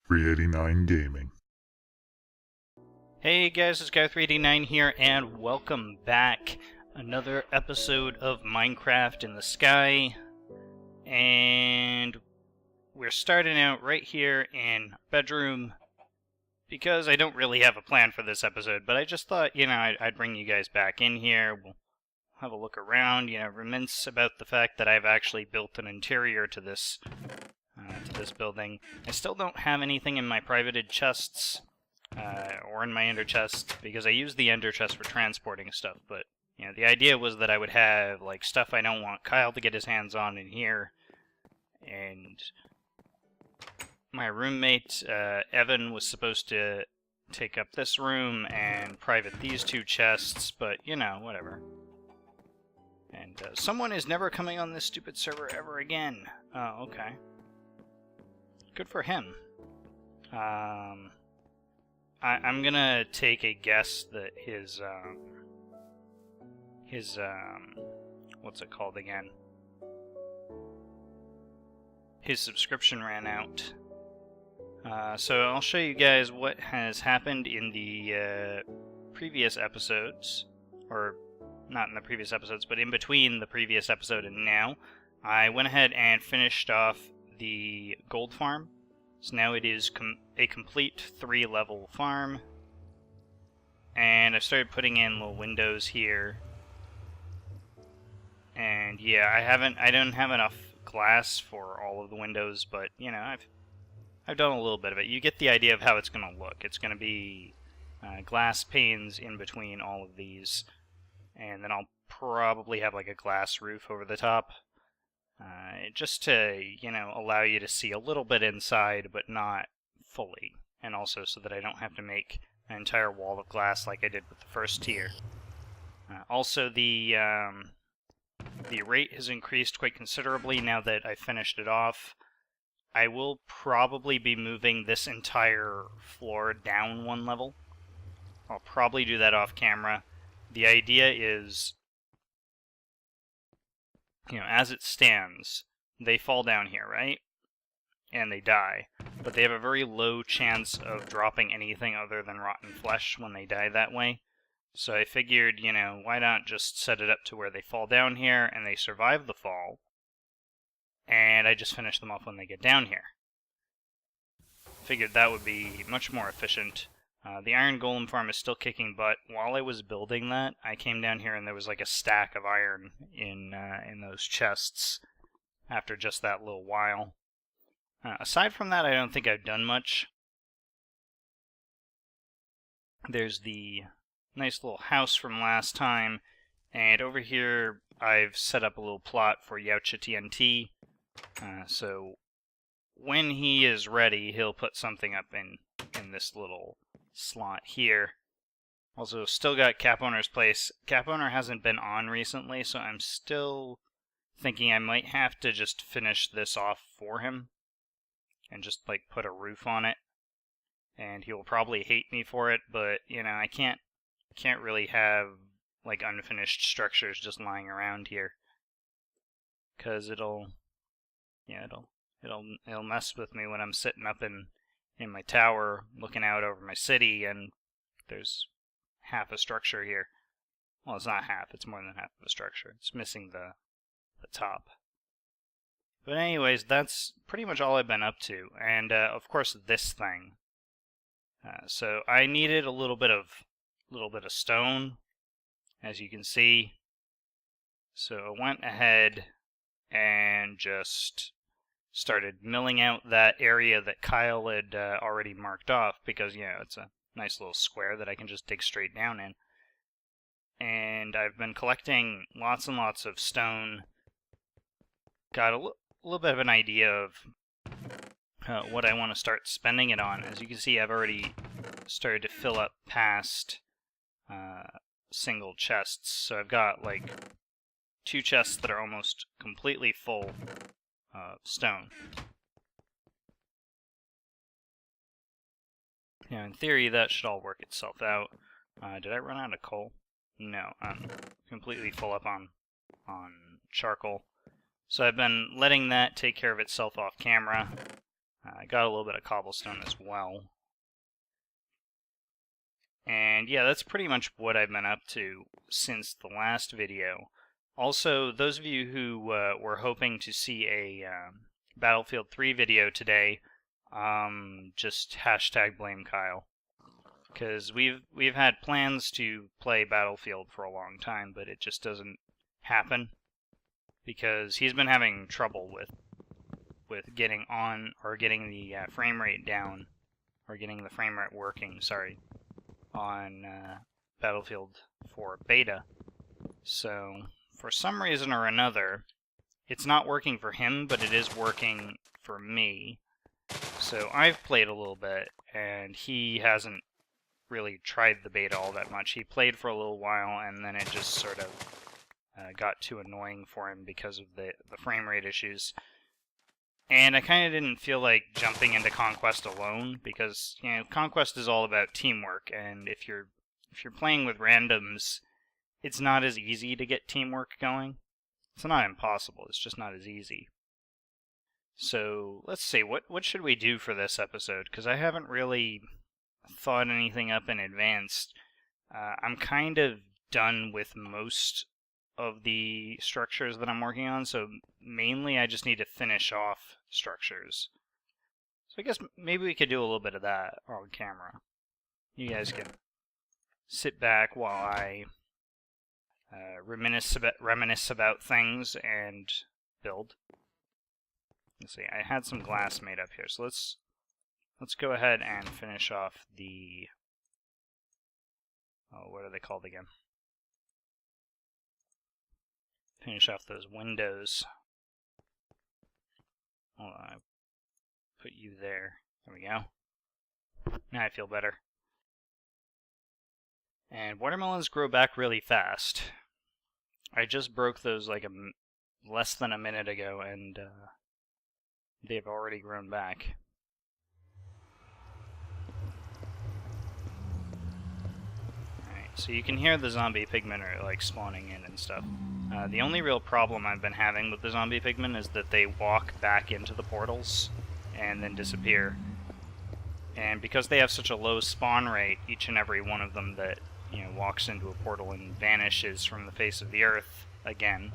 389 Gaming. Hey guys, it's Guy389 here, and welcome back. Another episode of Minecraft in the Sky. And we're starting out right here in bedroom, because I don't really have a plan for this episode, but I just thought, I'd bring you guys back in here. We'll have a look around, reminisce about the fact that I've actually built an interior to this building. I still don't have anything in my privated chests, or in my ender chest, because I use the ender chest for transporting stuff, but, the idea was that I would have, stuff I don't want Kyle to get his hands on in here, and my roommate, Evan, was supposed to take up this room and private these two chests, but, whatever. And, someone is never coming on this stupid server ever again. Oh, okay. Good for him. I'm gonna take a guess that his what's it called again? His subscription ran out. So I'll show you guys what has happened in the previous episodes, or not in the previous episodes, but in between the previous episode and now. I went ahead and finished off the gold farm. So now it is a complete 3-level farm. And I started putting in little windows here. And yeah, I don't have enough glass for all of the windows, but I've done a little bit of it. You get the idea of how it's going to look. It's going to be glass panes in between all of these, and then I'll probably have like a glass roof over the top. Just to, allow you to see a little bit inside, but not fully. And also so that I don't have to make an entire wall of glass like I did with the first tier. Also, the rate has increased quite considerably now that I finished it off. I will probably be moving this entire floor down 1 level. I'll probably do that off camera. The idea is, as it stands, they fall down here, right? And they die. But they have a very low chance of dropping anything other than rotten flesh when they die that way. So I figured, why not just set it up to where they fall down here and they survive the fall, and I just finish them off when they get down here. Figured that would be much more efficient. The iron golem farm is still kicking butt. While I was building that, I came down here and there was like a stack of iron in those chests after just that little while. Aside from that, I don't think I've done much. There's the nice little house from last time, and over here I've set up a little plot for Yautja TNT. So when he is ready, he'll put something up in this little slot here. Also, still got Cap Owner's place. Cap Owner hasn't been on recently, so I'm still thinking I might have to just finish this off for him and just put a roof on it. And he will probably hate me for it, but I can't really have unfinished structures just lying around here, because it'll mess with me when I'm sitting up in my tower looking out over my city and there's half a structure here. Well, it's not half, it's more than half of a structure. It's missing the top. But anyways, that's pretty much all I've been up to. And of course this thing. So I needed a little bit of stone, as you can see. So I went ahead and just started milling out that area that Kyle had already marked off, because it's a nice little square that I can just dig straight down in. And I've been collecting lots and lots of stone. Got a little bit of an idea of what I want to start spending it on. As you can see, I've already started to fill up past single chests. So I've got 2 chests that are almost completely full stone. In theory, that should all work itself out. Did I run out of coal? No, I'm completely full up on charcoal. So I've been letting that take care of itself off camera. I got a little bit of cobblestone as well. And yeah, that's pretty much what I've been up to since the last video. Also, those of you who were hoping to see a Battlefield 3 video today, just hashtag blame Kyle. Because we've had plans to play Battlefield for a long time, but it just doesn't happen. Because he's been having trouble with getting on, or getting the frame rate down, or getting the frame rate working, sorry, on Battlefield 4 beta. So, for some reason or another, it's not working for him, but it is working for me. So I've played a little bit, and he hasn't really tried the beta all that much. He played for a little while, and then it just sort of got too annoying for him because of the frame rate issues. And I kind of didn't feel like jumping into Conquest alone, because Conquest is all about teamwork, and if you're playing with randoms, it's not as easy to get teamwork going. It's not impossible, it's just not as easy. So let's see, what should we do for this episode? Because I haven't really thought anything up in advance. I'm kind of done with most of the structures that I'm working on, so mainly I just need to finish off structures. So I guess maybe we could do a little bit of that on camera. You guys can sit back while I reminisce about things and build. Let's see, I had some glass made up here, so let's go ahead and finish off the, oh, what are they called again? Finish off those windows. Hold on, I put you there. There we go. Now I feel better. And watermelons grow back really fast. I just broke those like less than a minute ago, and they've already grown back. Alright, so you can hear the zombie pigmen are like spawning in and stuff. The only real problem I've been having with the zombie pigmen is that they walk back into the portals and then disappear. And because they have such a low spawn rate, each and every one of them that walks into a portal and vanishes from the face of the earth again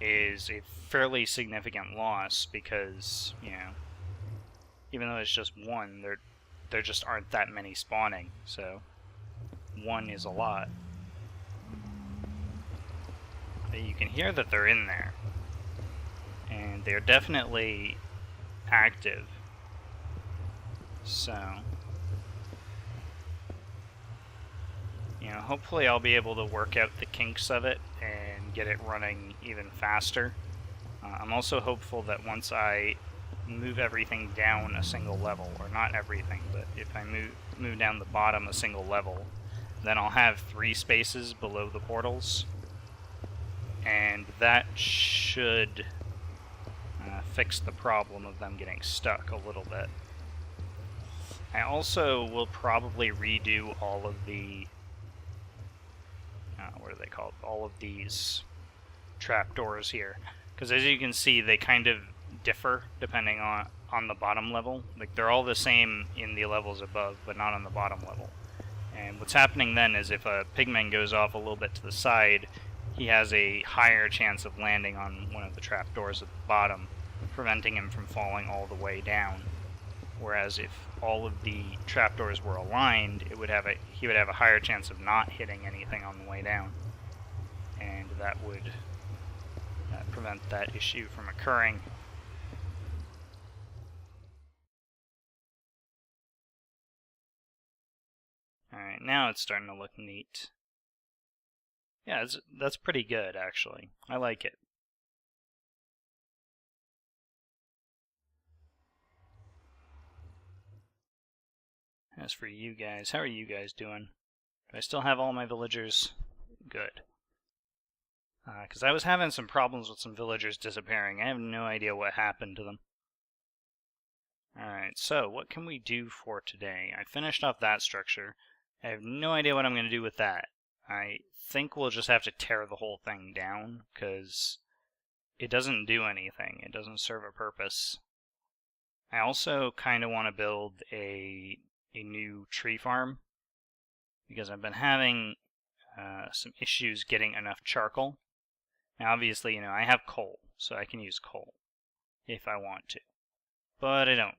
is a fairly significant loss, because even though it's just one, there just aren't that many spawning, so one is a lot. But you can hear that they're in there, and they're definitely active. So hopefully I'll be able to work out the kinks of it and get it running even faster. I'm also hopeful that once I move everything down a single level, or not everything, but if I move down the bottom a single level, then I'll have 3 spaces below the portals, and that should fix the problem of them getting stuck a little bit. I also will probably redo all of the what are they called? All of these trapdoors here, because as you can see, they kind of differ depending on the bottom level. Like, they're all the same in the levels above, but not on the bottom level. And what's happening then is if a pigman goes off a little bit to the side, he has a higher chance of landing on one of the trapdoors at the bottom, preventing him from falling all the way down. Whereas if all of the trapdoors were aligned, he would have a higher chance of not hitting anything on the way down, and that would prevent that issue from occurring. Alright, now it's starting to look neat. Yeah, that's pretty good, actually. I like it. As for you guys, how are you guys doing? Do I still have all my villagers? Good. Because I was having some problems with some villagers disappearing. I have no idea what happened to them. Alright, so what can we do for today? I finished off that structure. I have no idea what I'm going to do with that. I think we'll just have to tear the whole thing down, because it doesn't do anything. It doesn't serve a purpose. I also kind of want to build a new tree farm, because I've been having some issues getting enough charcoal. Now, obviously, I have coal, so I can use coal if I want to. But I don't.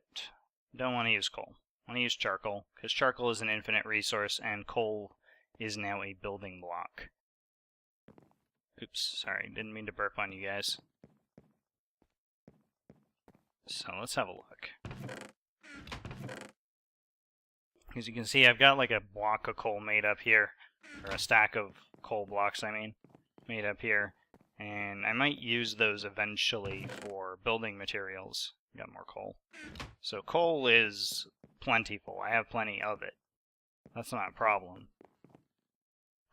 Don't want to use coal. I want to use charcoal, because charcoal is an infinite resource, and coal is now a building block. Oops, sorry, didn't mean to burp on you guys. So let's have a look. As you can see, I've got like a block of coal made up here, or a stack of coal blocks, I mean, made up here. And I might use those eventually for building materials. Got more coal. So coal is plentiful. I have plenty of it. That's not a problem.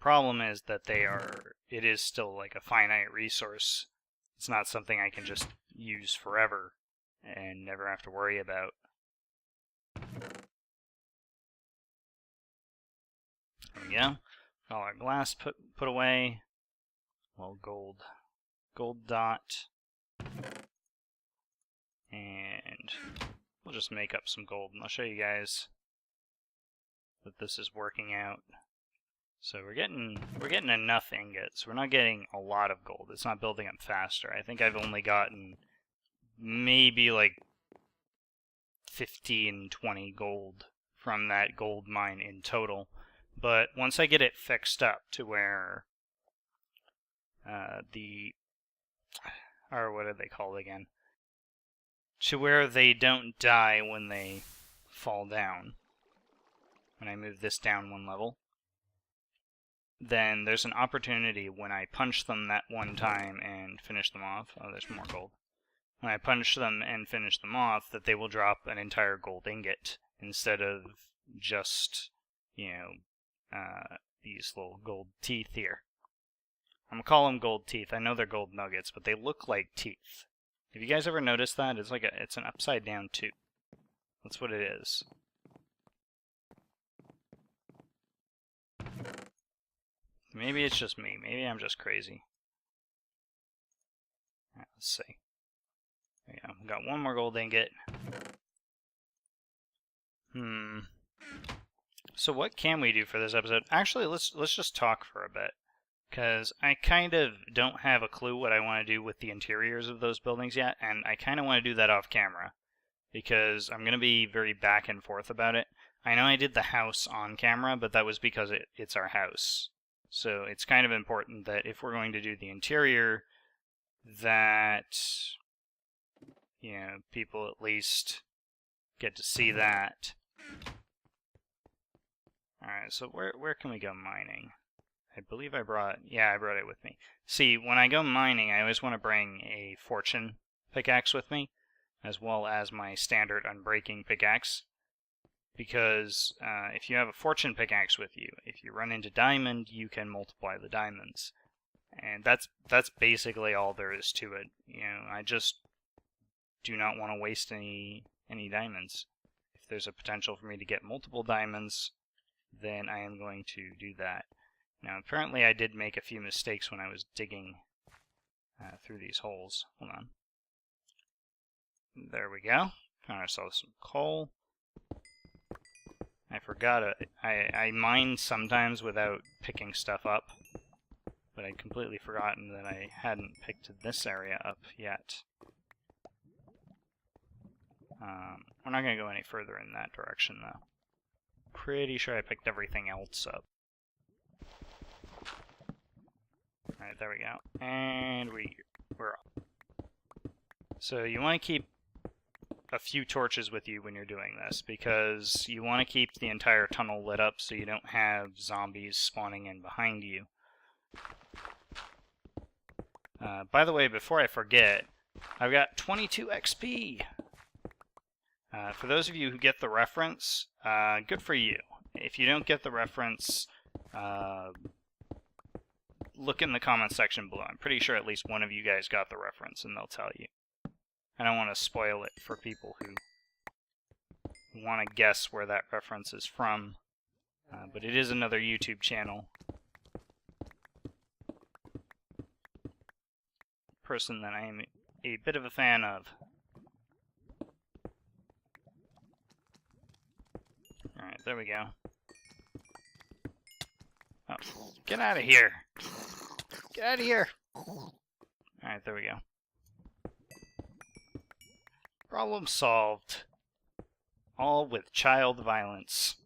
Problem is that it is still like a finite resource. It's not something I can just use forever and never have to worry about. There we go. All our glass put away. Well, gold dot. And we'll just make up some gold, and I'll show you guys that this is working out. So we're getting enough ingots. We're not getting a lot of gold. It's not building up faster. I think I've only gotten maybe like 15, 20 gold from that gold mine in total. But once I get it fixed up to where what are they called again? To where they don't die when they fall down. When I move this down one level, then there's an opportunity when I punch them that one time and finish them off. Oh, there's more gold. When I punch them and finish them off, that they will drop an entire gold ingot instead of just, these little gold teeth here. I'm gonna call them gold teeth. I know they're gold nuggets, but they look like teeth. Have you guys ever noticed that? It's an upside down tooth. That's what it is. Maybe it's just me. Maybe I'm just crazy. Alright, let's see. There we go. We got one more gold ingot. So what can we do for this episode? Actually, let's just talk for a bit, because I kind of don't have a clue what I want to do with the interiors of those buildings yet, and I kind of want to do that off camera, because I'm going to be very back and forth about it. I know I did the house on camera, but that was because it's our house. So it's kind of important that if we're going to do the interior, that, people at least get to see that. Alright, so where can we go mining? I believe I brought it with me. See, when I go mining, I always want to bring a fortune pickaxe with me, as well as my standard unbreaking pickaxe. Because if you have a fortune pickaxe with you, if you run into diamond, you can multiply the diamonds. And that's basically all there is to it. I just do not want to waste any diamonds. If there's a potential for me to get multiple diamonds, then I am going to do that. Now, apparently I did make a few mistakes when I was digging through these holes. Hold on. There we go. Found ourselves some coal. I forgot it. I mine sometimes without picking stuff up, but I'd completely forgotten that I hadn't picked this area up yet. We're not going to go any further in that direction, though. Pretty sure I picked everything else up. Alright, there we go. And we're up. So you want to keep a few torches with you when you're doing this, because you want to keep the entire tunnel lit up so you don't have zombies spawning in behind you. By the way, before I forget, I've got 22 XP! For those of you who get the reference, good for you. If you don't get the reference, look in the comment section below. I'm pretty sure at least one of you guys got the reference, and they'll tell you. I don't want to spoil it for people who want to guess where that reference is from, but it is another YouTube channel. Person that I am a bit of a fan of. Alright, there we go. Oh, get out of here! Get out of here! Alright, there we go. Problem solved. All with child violence.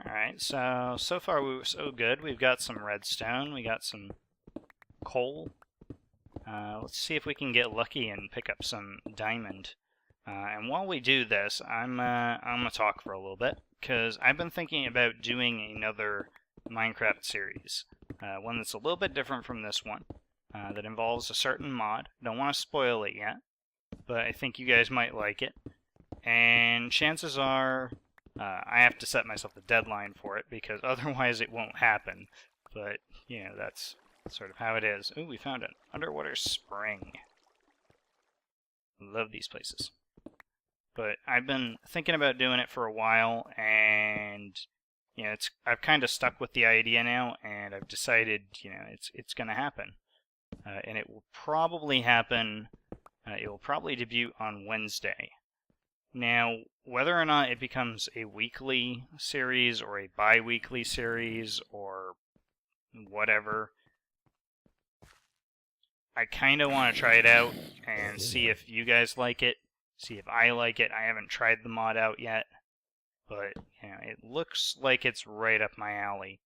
Alright, so far we were so good. We've got some redstone, we got some coal. Let's see if we can get lucky and pick up some diamond. And while we do this, I'm gonna talk for a little bit, because I've been thinking about doing another Minecraft series. One that's a little bit different from this one, that involves a certain mod. Don't want to spoil it yet, but I think you guys might like it. And chances are, I have to set myself a deadline for it, because otherwise it won't happen. But, you know, that's sort of how it is. Ooh, we found an underwater spring. Love these places. But I've been thinking about doing it for a while, and you know, I've kind of stuck with the idea now, and I've decided, you know, it's going to happen, and it will probably happen. It will probably debut on Wednesday. Now, whether or not it becomes a weekly series or a bi-weekly series or whatever, I kind of want to try it out and see if you guys like it, see if I like it. I haven't tried the mod out yet, but you know, it looks like it's right up my alley.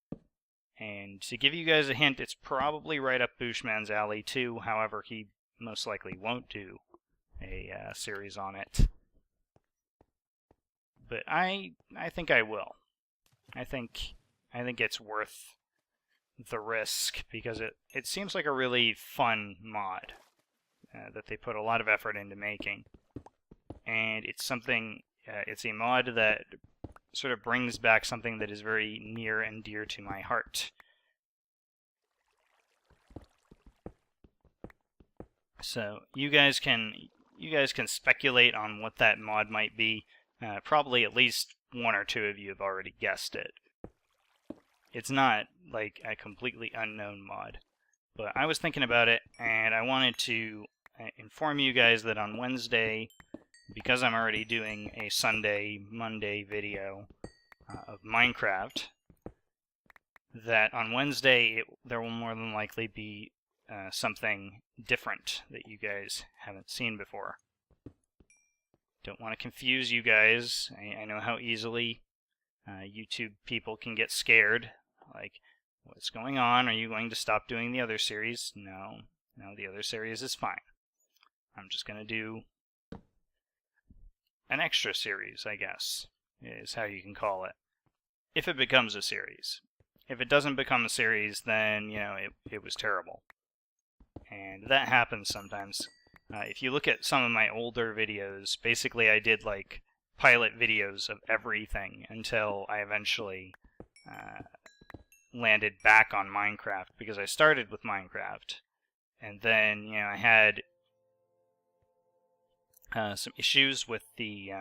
And to give you guys a hint, it's probably right up Bushman's alley too. However, he most likely won't do a series on it. But I think I will. I think it's worth the risk, because it seems like a really fun mod that they put a lot of effort into making. And it's something, it's a mod that sort of brings back something that is very near and dear to my heart. So you guys can speculate on what that mod might be. Probably at least one or two of you have already guessed it. It's not like a completely unknown mod, but I was thinking about it, and I wanted to inform you guys that on Wednesday, because I'm already doing a Monday video of Minecraft, that on Wednesday there will more than likely be something different that you guys haven't seen before. Don't want to confuse you guys. I know how easily YouTube people can get scared. Like, what's going on? Are you going to stop doing the other series? No, the other series is fine. I'm just going to do an extra series, I guess, is how you can call it. If it becomes a series. If it doesn't become a series, then, you know, it was terrible. And that happens sometimes. If you look at some of my older videos, basically I did like pilot videos of everything until I eventually landed back on Minecraft, because I started with Minecraft, and then, you know, I had some issues with the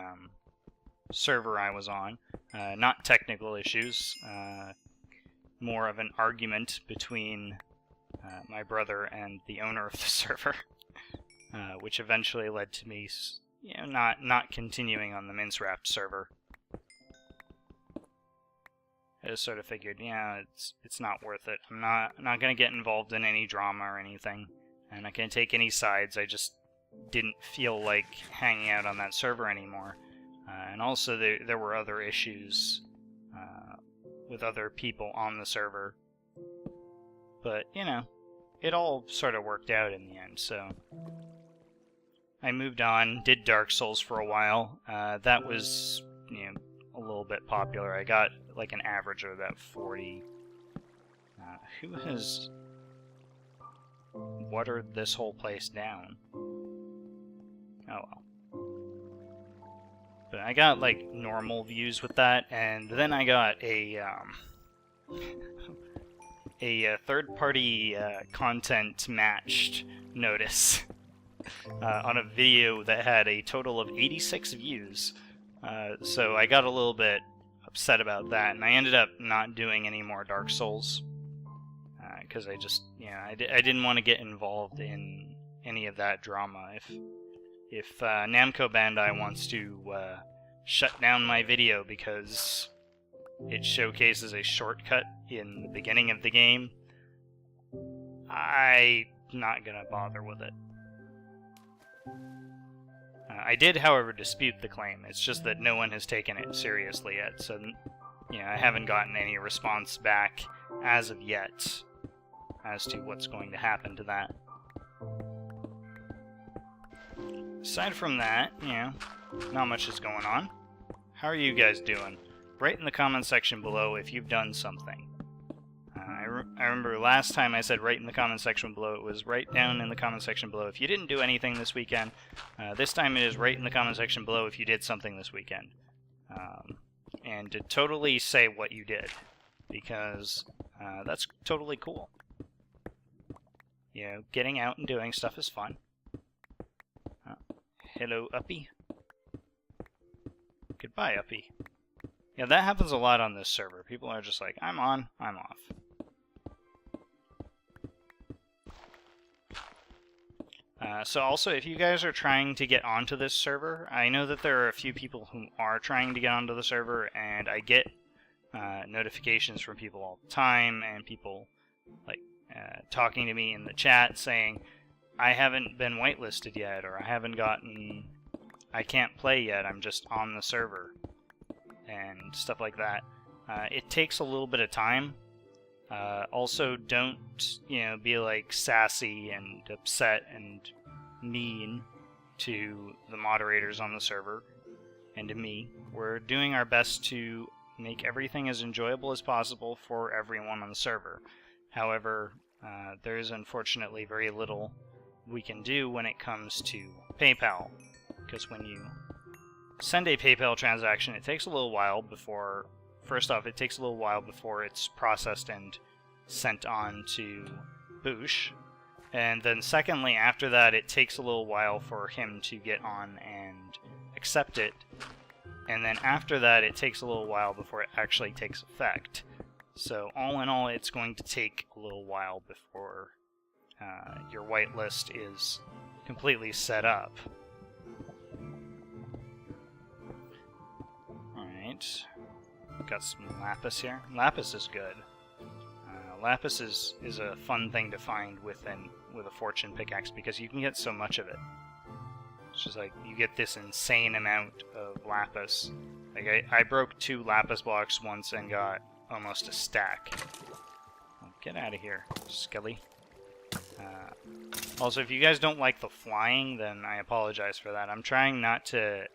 server I was on. Not technical issues, more of an argument between my brother and the owner of the server. Which eventually led to me, you know, not continuing on the Mincewrapped server. I just sort of figured, yeah, it's not worth it. I'm not gonna get involved in any drama or anything. I'm not gonna take any sides. I just didn't feel like hanging out on that server anymore. And also there were other issues with other people on the server. But, you know, it all sort of worked out in the end, so I moved on, did Dark Souls for a while. That was, you know, a little bit popular. I got like an average of about 40. Who has watered this whole place down? Oh well. But I got like normal views with that, and then I got a third-party content matched notice on a video that had a total of 86 views. So I got a little bit upset about that, and I ended up not doing any more Dark Souls because I just, you know, I didn't want to get involved in any of that drama. If Namco Bandai wants to shut down my video because it showcases a shortcut in the beginning of the game, I'm not gonna bother with it. I did, however, dispute the claim. It's just that no one has taken it seriously yet, so I haven't gotten any response back as of yet as to what's going to happen to that. Aside from that, not much is going on. How are you guys doing? Write in the comment section below if you've done something. I remember last time I said write in the comment section below. It was write down in the comment section below if you didn't do anything this weekend. This time it is write in the comment section below if you did something this weekend. And to totally say what you did, because that's totally cool. Getting out and doing stuff is fun. Hello, Uppy. Goodbye, Uppy. Yeah, that happens a lot on this server. People are just like, I'm on, I'm off. So also, if you guys are trying to get onto this server, I know that there are a few people who are trying to get onto the server, and I get notifications from people all the time, and people talking to me in the chat saying, I haven't been whitelisted yet, or I can't play yet, I'm just on the server, and stuff like that. It takes a little bit of time. Also, don't, be like sassy and upset and mean to the moderators on the server and to me. We're doing our best to make everything as enjoyable as possible for everyone on the server. However, there is unfortunately very little we can do when it comes to PayPal, because when you send a PayPal transaction, it takes a little while before, first off, it takes a little while before it's processed and sent on to Boosh, and then secondly, after that, it takes a little while for him to get on and accept it, and then after that, it takes a little while before it actually takes effect. So all in all, it's going to take a little while before your whitelist is completely set up. Alright, got some lapis here. Lapis is good. Lapis is a fun thing to find with a fortune pickaxe because you can get so much of it. It's just like, you get this insane amount of lapis. Like, I broke 2 lapis blocks once and got almost a stack. Oh, get out of here, Skelly. Also, if you guys don't like the flying, then I apologize for that. I'm trying not to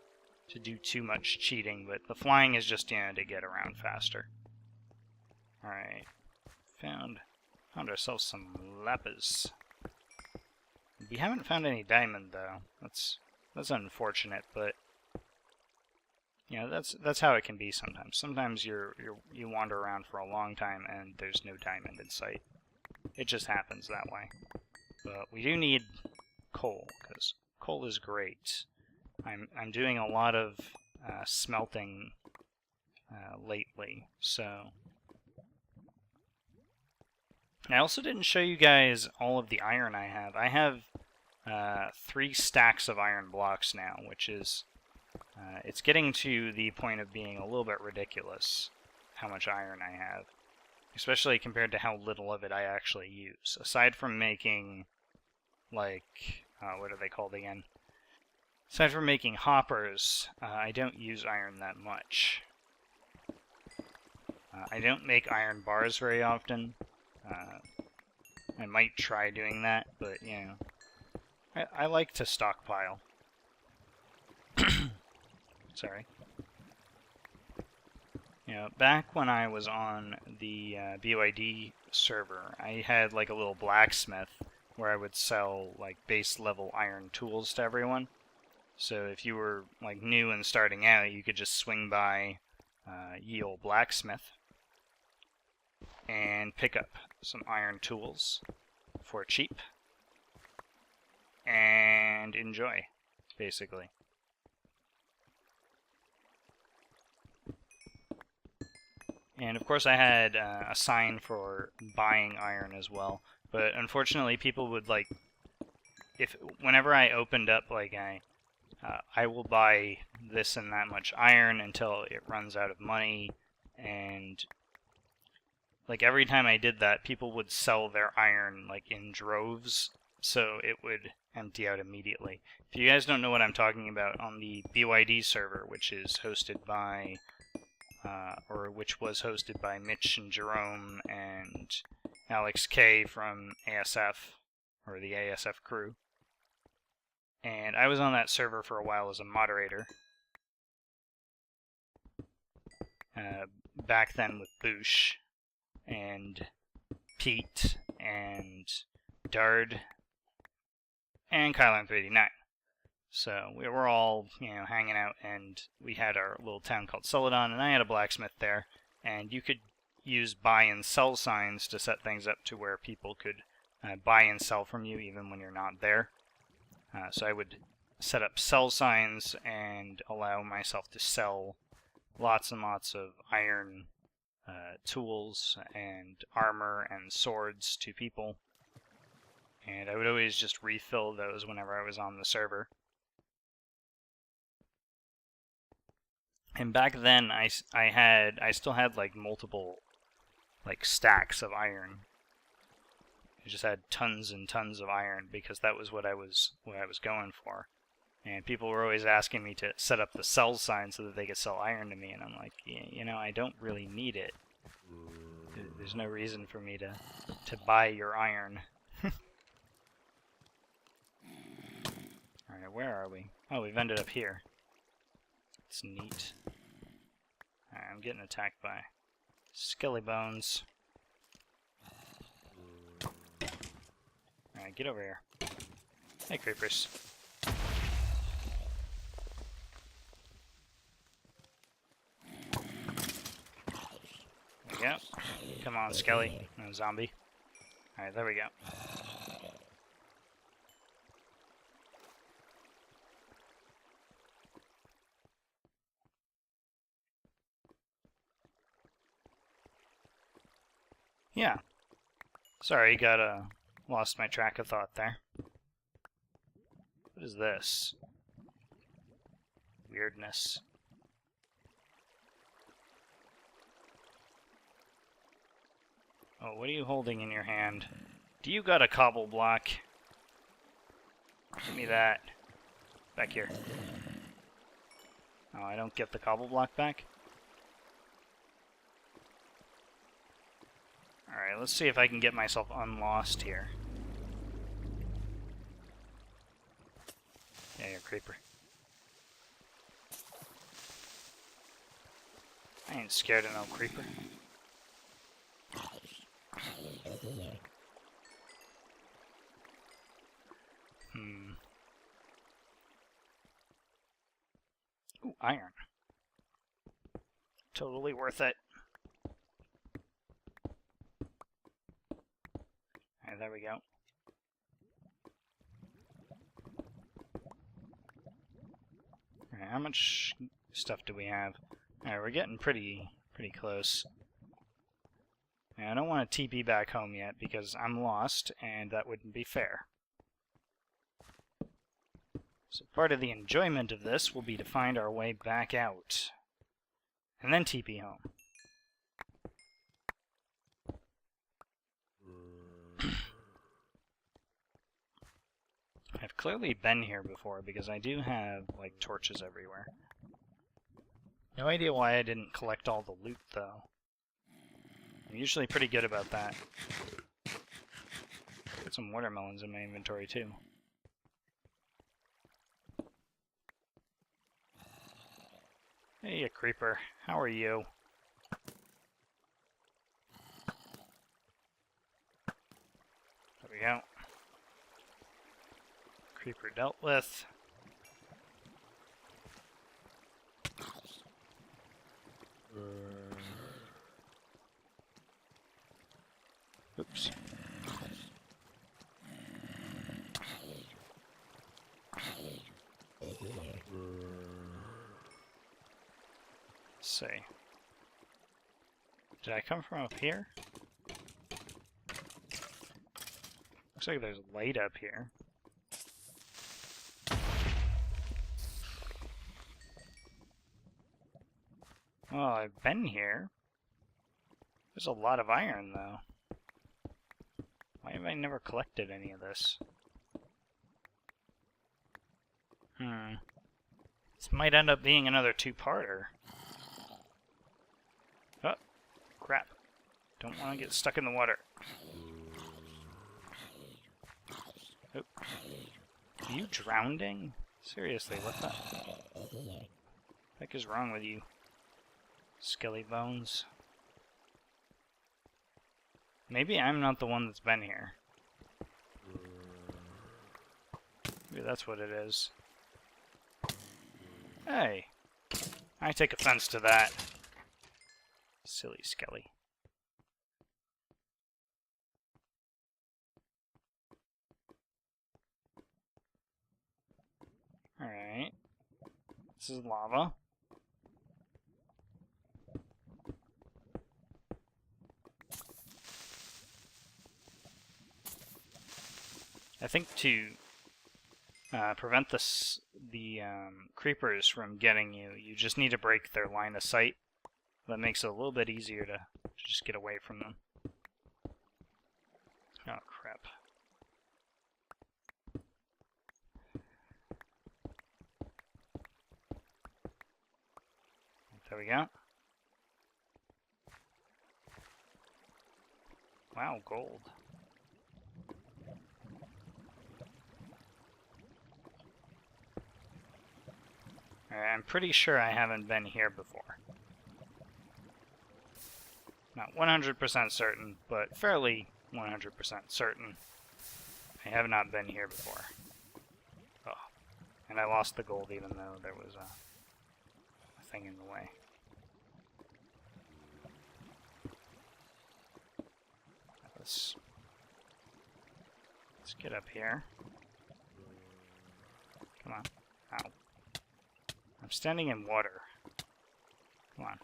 do too much cheating, but the flying is just, to get around faster. Alright. Found ourselves some lapis. We haven't found any diamond, though. That's unfortunate, but that's how it can be sometimes. Sometimes you wander around for a long time and there's no diamond in sight. It just happens that way. But we do need coal, because coal is great. I'm doing a lot of smelting lately, so. I also didn't show you guys all of the iron I have. I have 3 stacks of iron blocks now, which is it's getting to the point of being a little bit ridiculous how much iron I have, especially compared to how little of it I actually use. Aside from making, like, what are they called again? Aside from making hoppers, I don't use iron that much. I don't make iron bars very often. I might try doing that, but, I like to stockpile. Sorry. Back when I was on the BYD server, I had like a little blacksmith where I would sell like base level iron tools to everyone. So if you were like new and starting out, you could just swing by Ye Olde Blacksmith and pick up some iron tools for cheap and enjoy, basically. And of course I had a sign for buying iron as well, but unfortunately people would like whenever I opened up, like, I will buy this and that much iron until it runs out of money, and like every time I did that, people would sell their iron like in droves, so it would empty out immediately. If you guys don't know what I'm talking about, on the BYD server, which is hosted by, which was hosted by Mitch and Jerome and Alex K from ASF, or the ASF crew. And I was on that server for a while as a moderator. Back then with Boosh, and Pete, and Dard, and Kylan389. So we were all, hanging out, and we had our little town called Celadon, and I had a blacksmith there, and you could use buy and sell signs to set things up to where people could buy and sell from you even when you're not there. So I would set up sell signs and allow myself to sell lots and lots of iron tools and armor and swords to people. And I would always just refill those whenever I was on the server. And back then I still had like multiple like stacks of iron. I just had tons and tons of iron because that was what I was going for. And people were always asking me to set up the sell sign so that they could sell iron to me, and I'm like, I don't really need it. There's no reason for me to buy your iron. Alright, where are we? Oh, we've ended up here. It's neat. Alright, I'm getting attacked by skelly bones. Alright, get over here. Hey, creepers. There we go. Come on, Skelly. No zombie. Alright, there we go. Yeah. Sorry, lost my track of thought there. What is this? Weirdness. Oh, what are you holding in your hand? Do you got a cobble block? Give me that. Back here. Oh, I don't get the cobble block back? Alright, let's see if I can get myself unlost here. Yeah, you're a creeper. I ain't scared of no creeper. Ooh, iron. Totally worth it. Alright, there we go. Alright, how much stuff do we have? Alright, we're getting pretty close. And I don't want to TP back home yet because I'm lost, and that wouldn't be fair. So part of the enjoyment of this will be to find our way back out. And then TP home. I've clearly been here before because I do have, like, torches everywhere. No idea why I didn't collect all the loot, though. I'm usually pretty good about that. Got some watermelons in my inventory, too. Hey, you creeper. How are you? There we go. Creeper dealt with. Oops. Let's see. Did I come from up here? Looks like there's light up here. Well, I've been here. There's a lot of iron, though. Why have I never collected any of this? This might end up being another two-parter. Oh, crap. Don't want to get stuck in the water. Oh. Are you drowning? Seriously, what the heck is wrong with you? Skelly bones. Maybe I'm not the one that's been here. Maybe that's what it is. Hey! I take offense to that. Silly Skelly. Alright. This is lava. I think to prevent the creepers from getting you, you just need to break their line of sight. That makes it a little bit easier to just get away from them. Oh, crap. There we go. Wow, gold. I'm pretty sure I haven't been here before. Not 100% certain, but fairly 100% certain I have not been here before. Oh, and I lost the gold even though there was a thing in the way. Let's get up here. Come on. Ow. I'm standing in water. Come on.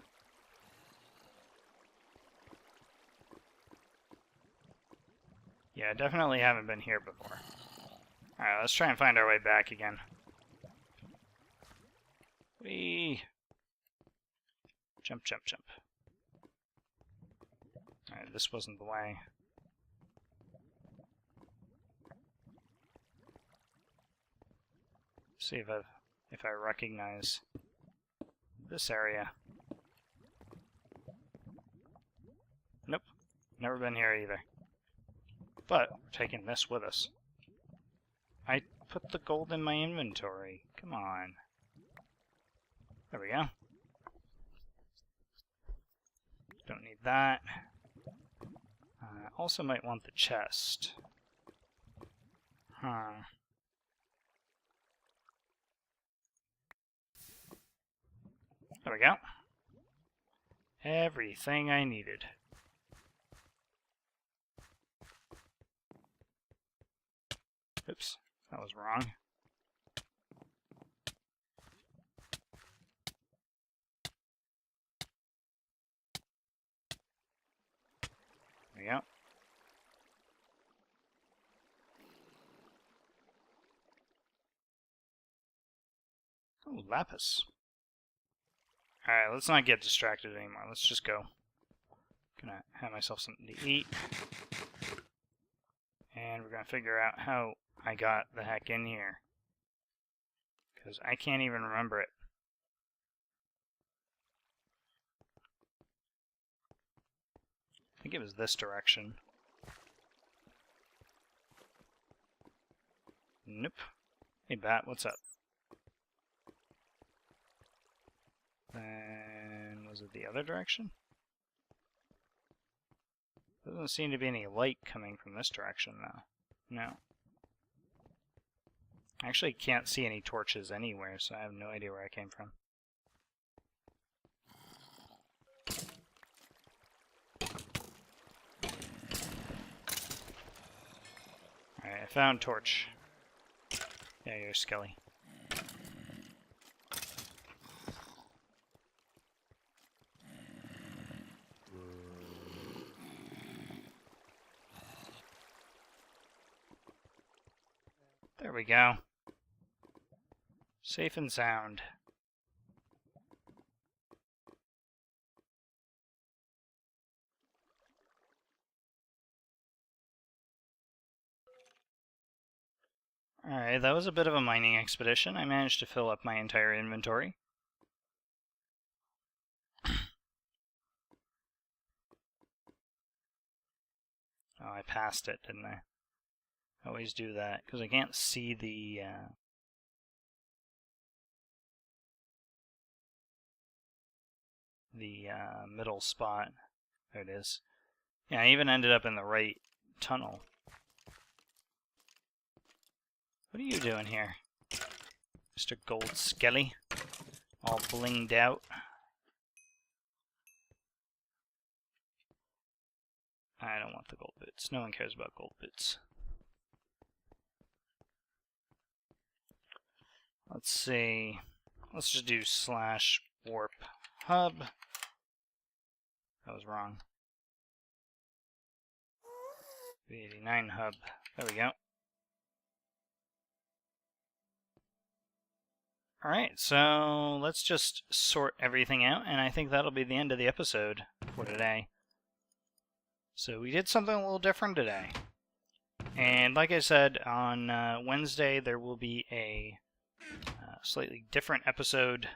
Yeah, I definitely haven't been here before. Alright, let's try and find our way back again. Whee! Jump, jump, jump. Alright, this wasn't the way. See if I recognize this area. Nope, never been here either. But we're taking this with us. I put the gold in my inventory. Come on. There we go. Don't need that. Also might want the chest. Huh. There we go. Everything I needed. Oops, that was wrong. There we go. Oh, lapis. Alright, let's not get distracted anymore. Let's just go. Gonna have myself something to eat. And we're gonna figure out how I got the heck in here. Because I can't even remember it. I think it was this direction. Nope. Hey, Bat, what's up? Then, was it the other direction? Doesn't seem to be any light coming from this direction, though. No. I actually can't see any torches anywhere, so I have no idea where I came from. Alright, I found torch. Yeah, you're Skelly. There we go. Safe and sound. Alright, that was a bit of a mining expedition. I managed to fill up my entire inventory. Oh, I passed it, didn't I? I always do that, because I can't see the middle spot. There it is. Yeah, I even ended up in the right tunnel. What are you doing here, Mr. Gold Skelly? All blinged out. I don't want the gold boots. No one cares about gold boots. Let's see. Let's just do /warp hub. That was wrong. V89 hub. There we go. Alright, so let's just sort everything out, and I think that'll be the end of the episode for today. So we did something a little different today. And like I said, on Wednesday there will be a slightly different episode.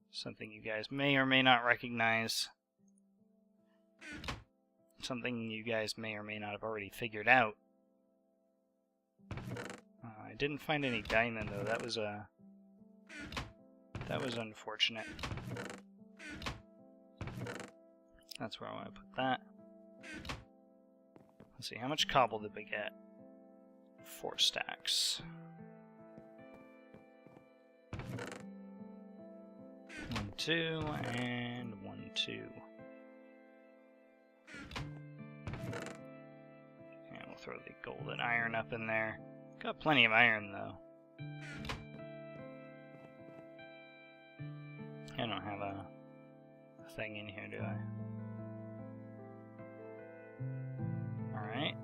Something you guys may or may not recognize. Something you guys may or may not have already figured out. I didn't find any diamond though. That was unfortunate. That's where I want to put that. Let's see, how much cobble did we get? 4 stacks. 1, 2, and 1, 2. And we'll throw the gold and iron up in there. Got plenty of iron though. I don't have a thing in here, do I? Alright.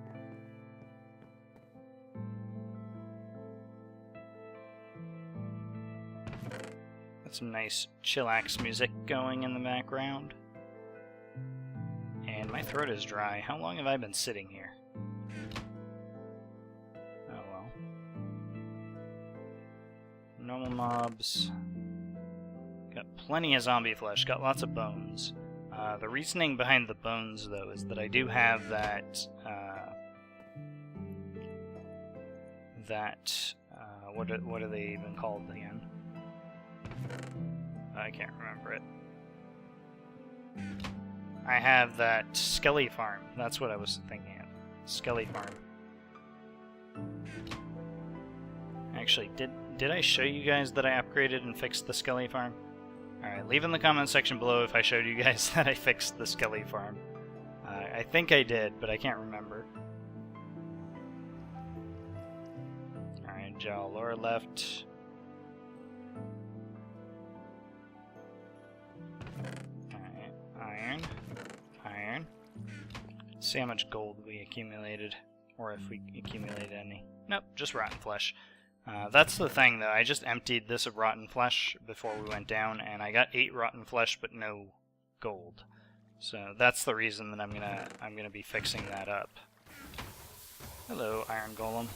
Got some nice chillax music going in the background. And my throat is dry. How long have I been sitting here? Oh well. Normal mobs. Got plenty of zombie flesh. Got lots of bones. The reasoning behind the bones, though, is that I do have that, what are they even called again? I can't remember it. I have that Skelly farm. That's what I was thinking of. Skelly farm. Actually, did I show you guys that I upgraded and fixed the Skelly farm? Alright, leave in the comment section below if I showed you guys that I fixed the Skelly farm. I think I did, but I can't remember. Alright, Jalor left. Alright, iron. Iron. Let's see how much gold we accumulated, or if we accumulated any. Nope, just rotten flesh. That's the thing, though. I just emptied this of rotten flesh before we went down, and I got 8 rotten flesh, but no gold. So that's the reason that I'm gonna be fixing that up. Hello, iron golem.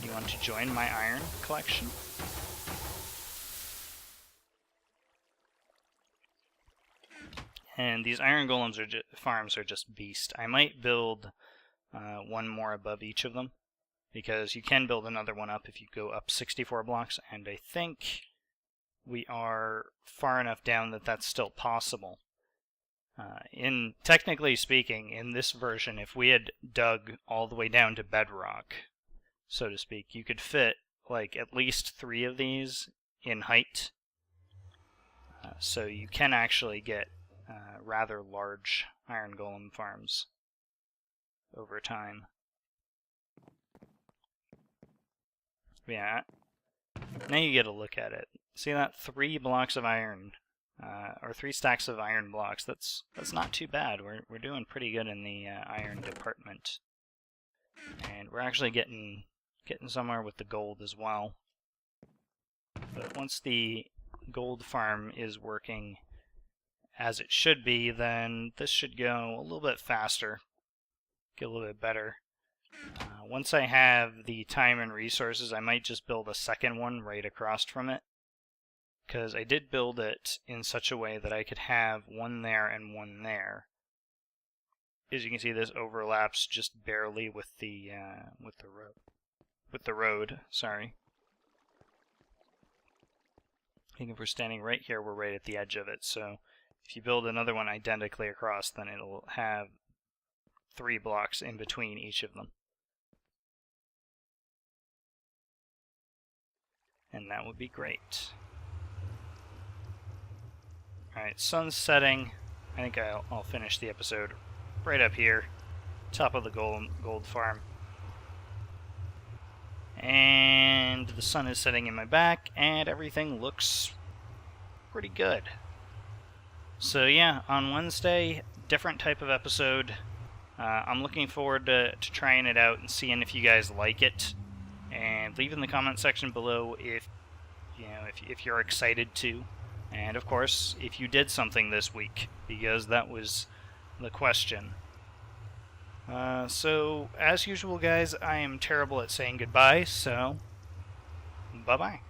You want to join my iron collection? And these iron golems farms are just beast. I might build one more above each of them, because you can build another one up if you go up 64 blocks, and I think we are far enough down that that's still possible. Technically speaking, in this version, if we had dug all the way down to bedrock, so to speak, you could fit like at least 3 of these in height. So you can actually get rather large iron golem farms over time. Yeah, now you get a look at it. See that 3 blocks of iron, or 3 stacks of iron blocks? That's not too bad. We're doing pretty good in the iron department, and we're actually getting somewhere with the gold as well. But once the gold farm is working as it should be, then this should go a little bit faster, get a little bit better. Once I have the time and resources, I might just build a second one right across from it, because I did build it in such a way that I could have one there and one there. As you can see, this overlaps just barely with the road. Sorry. I think if we're standing right here, we're right at the edge of it. So if you build another one identically across, then it'll have 3 blocks in between each of them. And that would be great. Alright, sun's setting. I think I'll finish the episode right up here, top of the gold farm. And the sun is setting in my back, and everything looks pretty good. So yeah, on Wednesday, different type of episode. I'm looking forward to trying it out and seeing if you guys like it. And leave in the comment section below if you're excited to. And of course, if you did something this week, because that was the question. So, as usual, guys, I am terrible at saying goodbye, so bye-bye.